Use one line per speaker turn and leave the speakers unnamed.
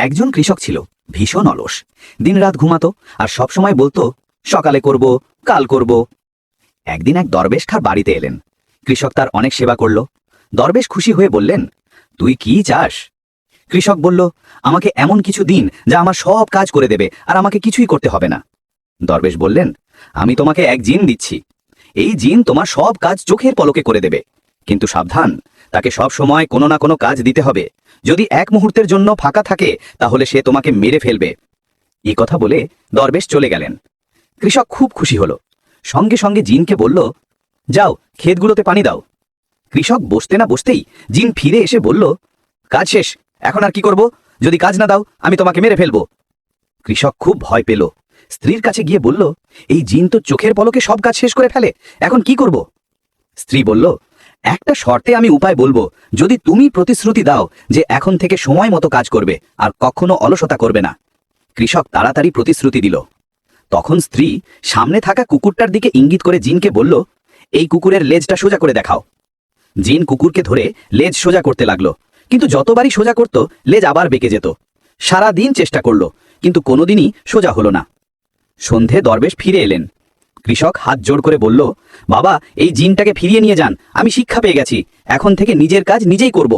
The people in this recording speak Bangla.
একজন কৃষক ছিল, ভীষণ অলস। দিনরাত ঘুমাতো আর সবসময় বলতো সকালে করব, কাল করব। একদিন এক দরবেশ তার বাড়িতে এলেন। কৃষক তার অনেক সেবা করল। দরবেশ খুশি হয়ে বললেন, তুই কি চাস? কৃষক বলল, আমাকে এমন কিছু দিন যা আমার সব কাজ করে দেবে আর আমাকে কিছুই করতে হবে না। দরবেশ বললেন, আমি তোমাকে এক জিন দিচ্ছি। এই জিন তোমার সব কাজ চোখের পলকে করে দেবে, কিন্তু সাবধান, তাকে সব সময় কোনো না কোনো কাজ দিতে হবে। যদি এক মুহূর্তের জন্য ফাঁকা থাকে তাহলে সে তোমাকে মেরে ফেলবে। এই কথা বলে দরবেশ চলে গেলেন। কৃষক খুব খুশি হলো। সঙ্গে সঙ্গে জিনকে বলল, যাও ক্ষেতগুলোতে পানি দাও। কৃষক বসতে না বসতেই জিন ফিরে এসে বলল, কাজ শেষ, এখন আর কি করব? যদি কাজ না দাও আমি তোমাকে মেরে ফেলব। কৃষক খুব ভয় পেল। স্ত্রীর কাছে গিয়ে বলল, এই জিন তো চোখের পলকে সব কাজ শেষ করে ফেলে, এখন কি করব? স্ত্রী বলল, একটা শর্তে আমি উপায় বলবো, যদি তুমি প্রতিশ্রুতি দাও যে এখন থেকে সময় মতো কাজ করবে আর কখনো অলসতা করবে না। কৃষক তাড়াতাড়ি প্রতিশ্রুতি দিল। তখন স্ত্রী সামনে থাকা কুকুরটার দিকে ইঙ্গিত করে জিনকে বলল, এই কুকুরের লেজটা সোজা করে দেখাও। জিন কুকুরকে ধরে লেজ সোজা করতে লাগলো, কিন্তু যতবারই সোজা করত লেজ আবার বেঁকে যেত। সারা দিন চেষ্টা করলো, কিন্তু কোনোদিনই সোজা হলো না। সন্ধে দরবেশ ফিরে এলেন। কৃষক হাত জোড় করে বলল, বাবা, এই জিনটাকে ফিরিয়ে নিয়ে যান, আমি শিক্ষা পেয়ে গেছি, এখন থেকে নিজের কাজ নিজেই করব।